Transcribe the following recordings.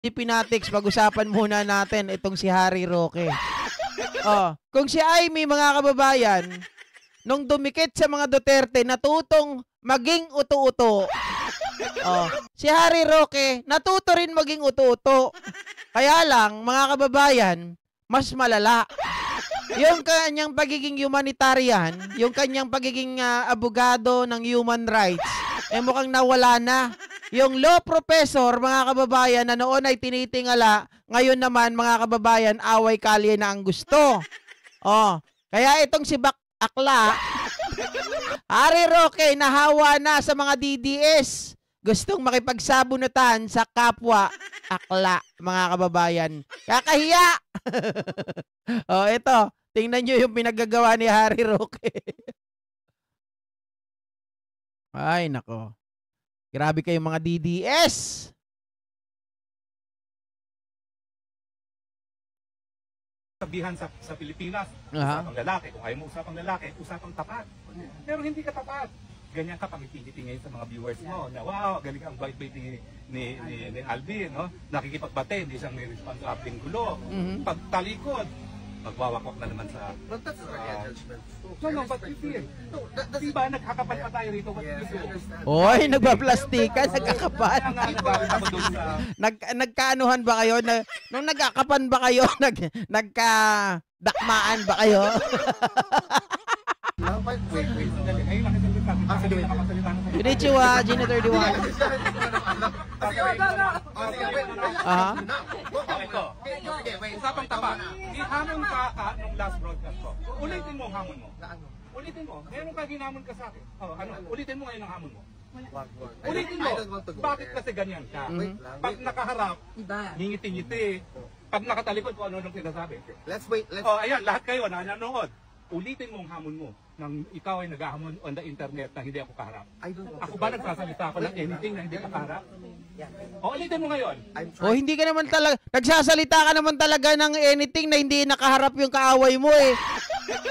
Si Pinatix, pag-usapan muna natin itong si Harry Roque. Kung si Amy, mga kababayan, nung dumikit sa mga Duterte, natutong maging uto-uto. Si Harry Roque, natuto rin maging uto-uto. Kaya lang, mga kababayan, mas malala. Yung kanyang pagiging humanitarian, yung kanyang pagiging abogado ng human rights, mukhang nawala na. Yung law professor, mga kababayan, na noon ay tinitingala, ngayon naman, mga kababayan, away kalye na ang gusto. Kaya itong si Akla, Harry Roque, nahawa na sa mga DDS. Gustong makipagsabunutan sa kapwa akla, mga kababayan. Kakahiya! Ito, tingnan nyo yung pinagagawa ni Harry Roque. Ay, nako. Grabe kayong mga DDS. Sabihan sa Pilipinas, usapang lalaki. Kung ayaw mo usapang lalaki, usapang tapat. Pero hindi ka tapat. Ganyan ka pangiti-ngiti ngayon sa mga viewers mo na wow, galing ang bait-bait ni Alvin, no? Nakikipagbate, hindi siyang may responsibleng gulo. Pagtalikod, magwawakwak na naman sa... But that's already a judgment. No, but you feel. Diba, nagkakapal pa tayo rito. What you do? Oy, nagpa-plastika, nagkakapan. Nagkaanuhan ba kayo? Nung nagkakapan ba kayo? Nagkadakmaan ba kayo? Wait. Konnichiwa, Gina 31. Usapang tapat. Ihamon ka nung last broadcast ko. Ulitin mo ang hamon mo. Ulitin mo. Meron ka ginamon ka sa akin. Ulitin mo ngayon ang hamon mo. Ulitin mo. Bakit kasi ganyan ka? Pag nakaharap, ngingiti-ngiti. Pag nakatalikod ko, ano nung sinasabi? Let's wait. Ayan, lahat kayo na nanonood. Ulitin mo ang hamon mo nang ikaw ay naghahamon on the internet na hindi ako kaharap. Ako ba nagsasalita ako ng anything na hindi ka kaharap? Ulitin mo ngayon. Hindi ka naman talaga, nagsasalita ka naman talaga ng anything na hindi nakaharap yung kaaway mo eh.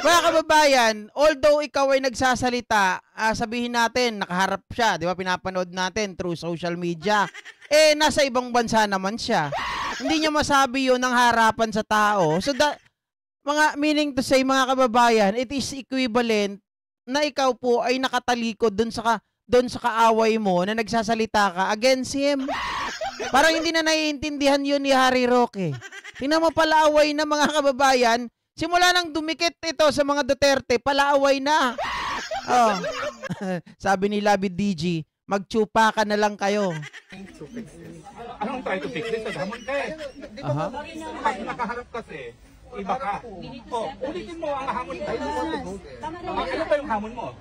Mga kababayan, although ikaw ay nagsasalita, sabihin natin, nakaharap siya, di ba, pinapanood natin through social media. Nasa ibang bansa naman siya. Hindi niya masabi yun ng harapan sa tao. So, mga meaning to say, mga kababayan, it is equivalent na ikaw po ay nakatalikod doon sa kaaway mo na nagsasalita ka against him. Parang hindi na naiintindihan yun ni Harry Roque. Tingnan mo, palaaway na, mga kababayan. Simula nang dumikit ito sa mga Duterte, palaaway na. Sabi ni Labid DG, magtsupa ka na lang kayo. Anong try to fix this? Naghamon ka eh. Pag nakaharap kasi, iba ka. Ulitin mo ang hamon mo. Ano ba yung hamon mo?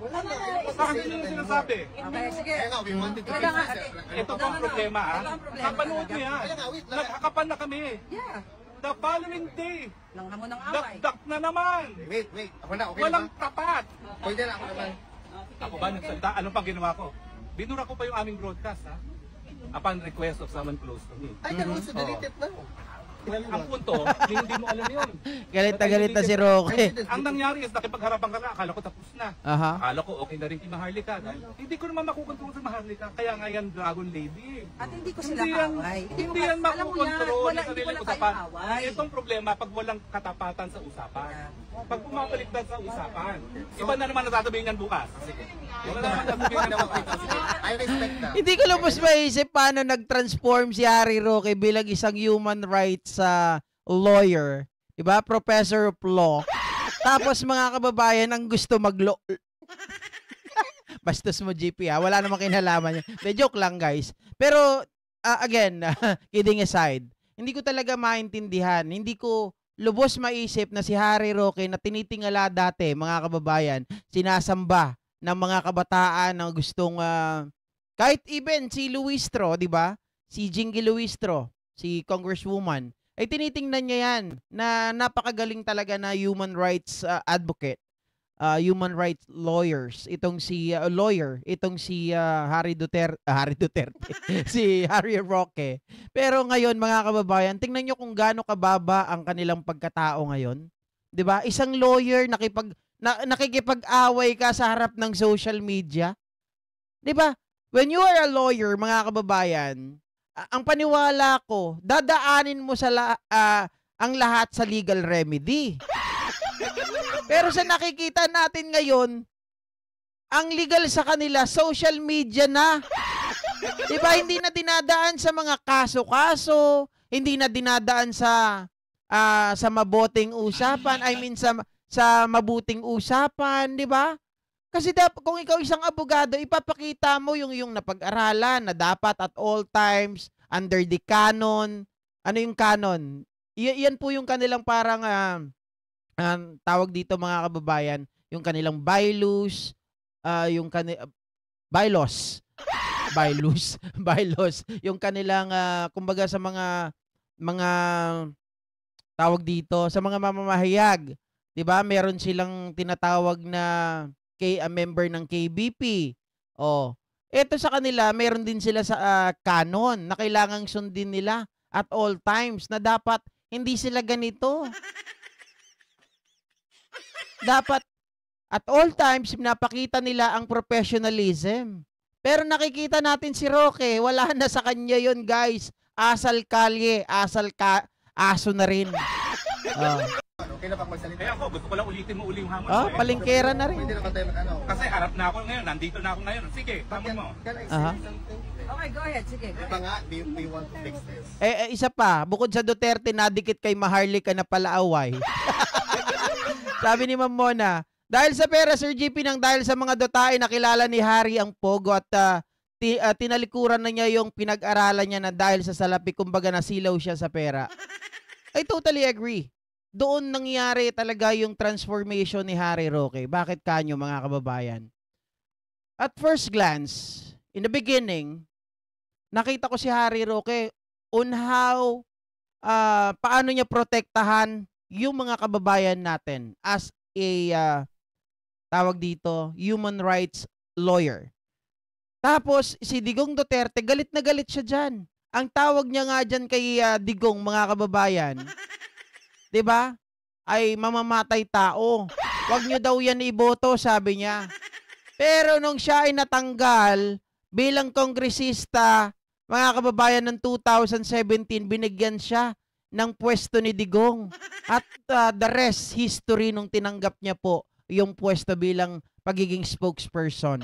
Bakit yun yung sinasabi? Ito pa ang problema, kapanood mo yan. Nagkakapan na kami. The following day, dakdak na naman. Wait. Ako na, okay walang tapat. Pwede na ako naman. Ako ba nagsalita? Ano pang ginawa ko? Binura ko pa yung aming broadcast, upon request of someone close to me. I can also delete it now. Ang punto, hindi mo alam yun. Galit na si Roque. Ang nangyari is nakipagharapan ka na, akala ko tapos na. Akala ko okay na rin si Maharlika. Hindi ko naman makukontrol sa Maharlika. Kaya nga yan, Dragon Lady. At hindi ko sila kaaway. Hindi yan makukontrol sa sariling usapan. Itong problema pag walang katapatan sa usapan. Pag pumapaliktad sa usapan. Iba na naman nasasabihin yan bukas. Iba na naman nasasabihin yan bukas. I respect that. Hindi ko lubos maisip paano nag-transform si Harry Roque bilang isang human rights lawyer. Diba? Professor of law. Tapos mga kababayan ang gusto mag-law. Bastos mo, GP, wala namang kinalaman niya. De, joke lang, guys. Pero, again, kidding aside, hindi ko talaga maintindihan. Hindi ko lubos maisip na si Harry Roque na tinitingala dati, mga kababayan, sinasamba ng mga kabataan na gustong, kahit even si Luistro, di ba? Si Jingy Luistro, si Congresswoman, ay tinitingnan niya yan na napakagaling talaga na human rights advocate, human rights lawyers. Itong si Harry Duterte, si Harry Roque. Pero ngayon, mga kababayan, tingnan niyo kung gaano kababa ang kanilang pagkatao ngayon. 'Di ba? Isang lawyer nakikipag-away ka sa harap ng social media. 'Di ba? When you are a lawyer, mga kababayan, ang paniwala ko, dadaanin mo sa ang lahat sa legal remedy. Pero sa nakikita natin ngayon, ang legal sa kanila, social media na. Diba, hindi na dinadaan sa mga kaso-kaso, hindi na dinadaan sa mabuting usapan, I mean sa mabuting usapan, di ba? Kasi kung ikaw isang abogado, ipapakita mo yung napag-aralan na dapat at all times under the canon. Ano yung canon? Yan po yung kanilang parang tawag dito mga kababayan, yung kanilang bylaws, bylaws, yung kanilang kumbaga sa mga tawag dito sa mga mamamahayag, 'di ba? Meron silang tinatawag na member ng KBP. Oh, eto sa kanila, meron din sila sa canon na kailangang sundin nila at all times na dapat hindi sila ganito. Dapat at all times pinapakita nila ang professionalism. Pero nakikita natin si Roque, wala na sa kanya yon, guys. Asal kalye, aso na rin. Oh. Okay na pag magsalita. Kaya ako, gusto ko lang ulitin mo uli yung hamon Oh, mo. palengkera na rin. Pwede naman tayo mag-ano. Kasi harap na ako ngayon, nandito na ako ngayon. Sige, hamon mo. Can I Aha. say something? Okay, go ahead. Sige. Diba nga, we want to fix this. Isa pa, bukod sa Duterte, nadikit kay Maharlika na palaaway. Sabi ni Ma'am Mona, dahil sa pera, Sir GP, nang dahil sa mga dotae, nakilala ni Harry ang Pogo at tinalikuran na niya yung pinag-aralan niya na dahil sa salapi, kumbaga nasilaw siya sa pera. I totally agree. Doon nangyari talaga yung transformation ni Harry Roque. Bakit kanyo, mga kababayan? At first glance, in the beginning, nakita ko si Harry Roque on how paano niya protektahan yung mga kababayan natin as a tawag dito, human rights lawyer. Tapos si Digong Duterte, galit na galit siya dyan. Ang tawag niya nga dyan kay Digong, mga kababayan, 'di ba? Ay mamamatay tao. Huwag niyo daw yan iboto, sabi niya. Pero nung siya ay natanggal bilang kongresista, mga kababayan, ng 2017, binigyan siya ng pwesto ni Digong. At the rest, history nung tinanggap niya po yung pwesto bilang pagiging spokesperson.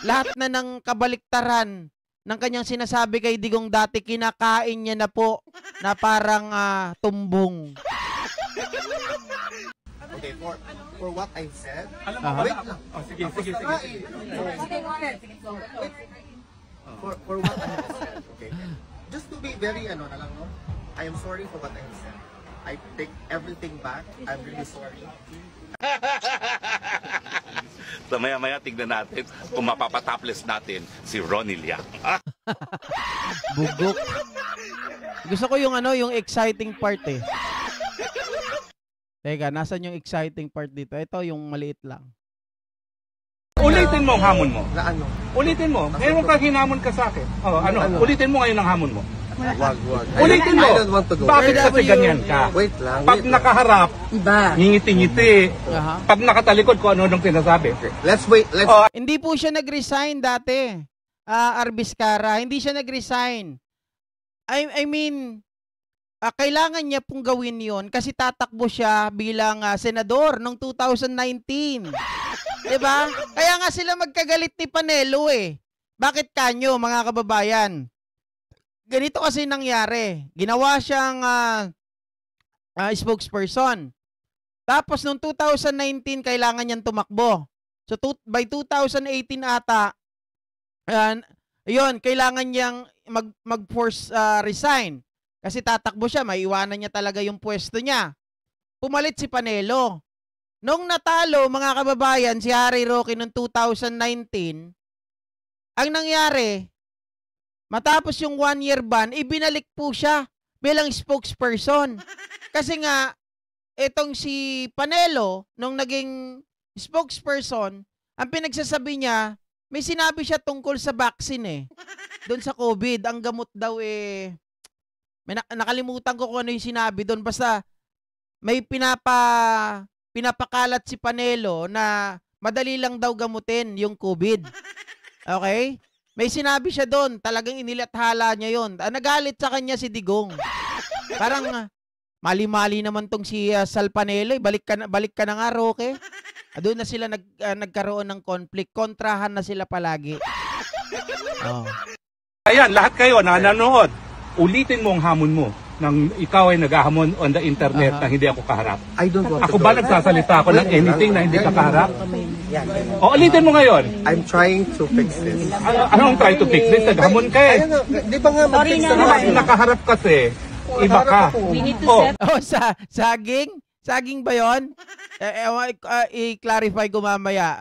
Lahat na ng kabaliktaran ng kanyang sinasabi kay Digong dati, kinakain niya na po na parang tumbong. Okay, for what I said, Alam mo, wait wala lang. ako. Oh, sige. Sige, go ahead. Sige, go. For what I have said, okay? Just to be very, na lang, no? I am sorry for what I have said. I take everything back. I'm really sorry. So maya-maya tignan natin kung mapapatopless natin si Ronnie Liang. Bugok. Gusto ko yung yung exciting part eh. Teka, nasan yung exciting part dito? Ito yung maliit lang. Ulitin mo ang hamon mo. Na ano? Ulitin mo. Ngayon ka hinamon ka sa akin. Oh, Ano? Ulitin mo ngayon ang hamon mo. Wag. Ulitin mo. I don't want to go. Bakit Wait, kasi ganyan ka? Wait lang. Pag nakaharap, Iba. ngingiti-ngiti. Aha. Pag nakatalikod, kung ano-anong sinasabi. Let's wait. Let's Oh, Hindi po siya nag-resign dati. Arbiscara, hindi siya nag-resign. I mean, kailangan niya pong gawin yon kasi tatakbo siya bilang senador noong 2019. 'Di ba? Kaya nga sila magkagalit ni Panelo eh. Bakit kanyo, mga kababayan? Ganito kasi nangyari. Ginawa siyang spokesperson. Tapos noong 2019 kailangan niyang tumakbo. So by 2018 ata, yun, kailangan niyang mag-force resign. Kasi tatakbo siya, maiwanan niya talaga yung pwesto niya. Pumalit si Panelo. Nung natalo, mga kababayan, si Harry Roque noong 2019, ang nangyari, matapos yung 1-year ban, ibinalik po siya bilang spokesperson. Kasi nga, etong si Panelo, nung naging spokesperson, ang pinagsasabi niya, may sinabi siya tungkol sa vaccine eh. Doon sa COVID, ang gamot daw eh, nakalimutan ko kung ano yung sinabi doon. Basta may pinapakalat si Panelo na madali lang daw gamutin yung COVID. Okay? May sinabi siya doon, talagang inilathala niya yon. Nagalit sa kanya si Digong. Parang mali-mali naman tong si Salpanelo, balik ka na nga, Roque. Doon na sila nagkaroon ng conflict, kontrahan na sila palagi. Oh. Ayan, lahat kayo na nanonood, ulitin mo ang hamon mo nang ikaw ay naghahamon on the internet na hindi ako kaharap. I don't want Ako ba nagsasalita ako ng anything na hindi ka kaharap? O, ulitin mo ngayon. I'm trying to fix this. Anong try to fix this? Naghamon ka eh. Di ba nga mag-fix Nakaharap kasi, iba ka. We need to Oh, set Oh, saging? Saging ba yun? I-clarify ko mamaya.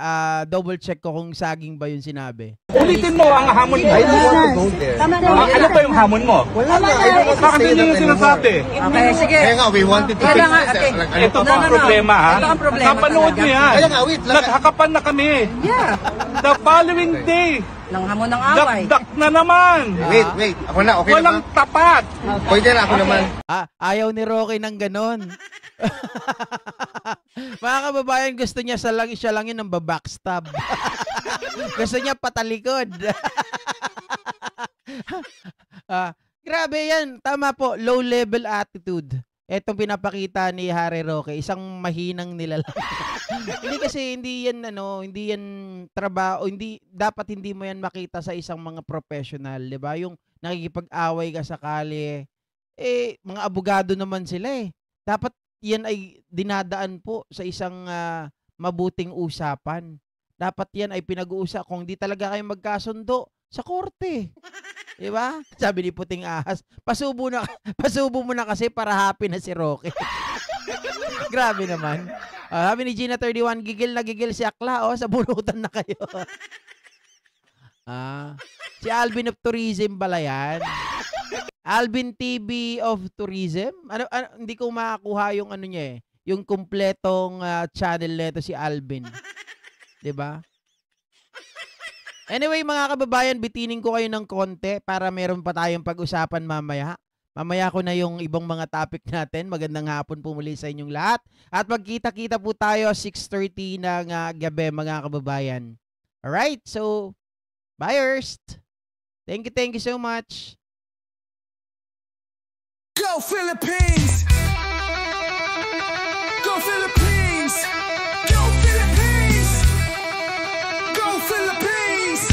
Double check ko kung saging ba yun sinabi. ulitin mo ang hamon mo. I don't want to go there. Tama na. Ano ba yung hamon mo? Wala nga, I don't want to Bakit say hindi that yung sinasabi? Okay, sige. Kaya nga, we wanted to Kaya fix nga, this. okay. Ito pa ang problema, ha? Ito ang problema Napanood talaga. mo yan. Kaya nga, wait. Naghakapan na kami. Yeah. The following day, Nang hamon ng away. dakdak na naman. Wait. Ako na, okay Walang na ba? tapat. Pwede na, ako naman. Ayaw ni Rocky ng ganon. Mga kababayan, gusto niya siya lang yun ng babackstab. Gusto niya patalikod. Grabe yan. Tama po, low level attitude. Etong pinapakita ni Harry Roque, isang mahinang nilalang. hindi yan trabaho, dapat hindi mo yan makita sa isang mga professional, 'di ba? Yung nakikipag-away ka sa kalye, mga abogado naman sila eh. Dapat yan ay dinadaan po sa isang mabuting usapan. Dapat yan ay pinag-uusap kung di talaga kayo magkasundo sa korte. Diba? Sabi ni Puting Ahas, pasubo mo na kasi para happy na si Roque. Grabe naman. Sabi ni Gina31, gigil na gigil si Akla, sa bunutan na kayo. Si Alvin of Tourism pala yan. Alvin TV of Tourism? Ano, hindi ko makakuha yung ano niya yung kumpletong channel nito si Alvin. 'Di ba? Anyway, mga kababayan, bitinin ko kayo ng konti para meron pa tayong pag-usapan mamaya. Mamaya ko na yung ibang mga topic natin. Magandang hapon po muli sa inyong lahat. At magkita-kita po tayo 6:30 ng gabi, mga kababayan. Alright, so buyers. Thank you so much. Go Philippines! Go Philippines! Go Philippines! Go Philippines!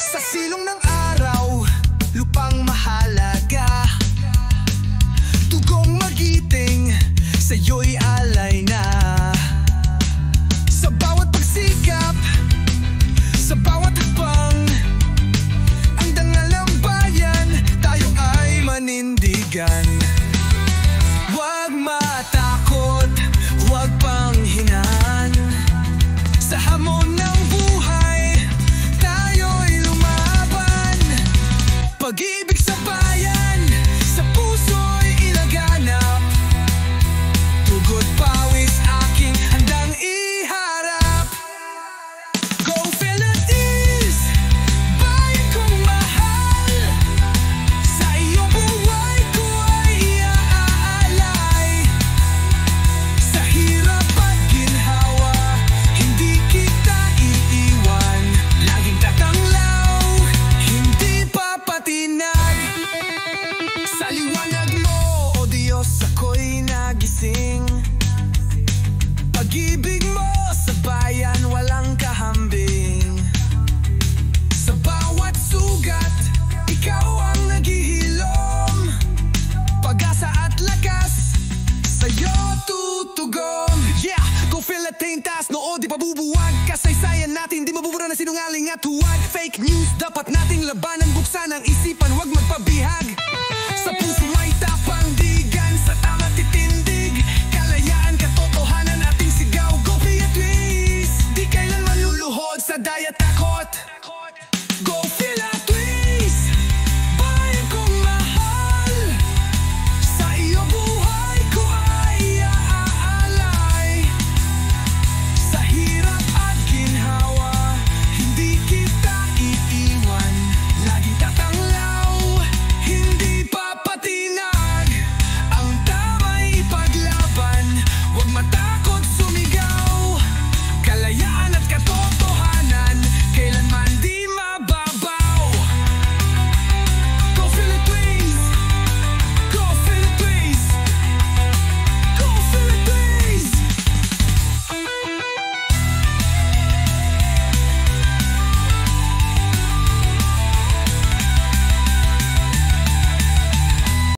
Sa silong ng araw, lupang mahalaga, tugong magiting, sa'yo'y alay na. Sa bawat pagsikap, sa bawat hakbang, ang dangal ng bayan, tayo ay manindigan. Huwag matakot, huwag panghinaan. Sa hamon ng buhay, tayo'y lumaban. Pag-ibig sa bayan, sa puso'y ilaganap. Tugot pawis aking handang iharap. Go Philippines, bayan kong mahal. Sa iyong buhay ko ay iaalay. Sa hirap at ginhawa, hindi kita iiwan. Laging tatanglaw, hindi papatinag. Sa liwanag mo, O Diyos, ako'y nagising. Pag-ibig mo sa bayan, walang kahambing. Sa bawat sugat, ikaw ang naghihilom. Pag-asa at lakas, sa'yo tutugon. Yeah, go Philippines, taas noo, di pabubuwag. Kasaysayan natin, di mabubura na sinungaling at huwag. Fake news, dapat nating labanan. Buksan ang isipan, huwag magpabigay.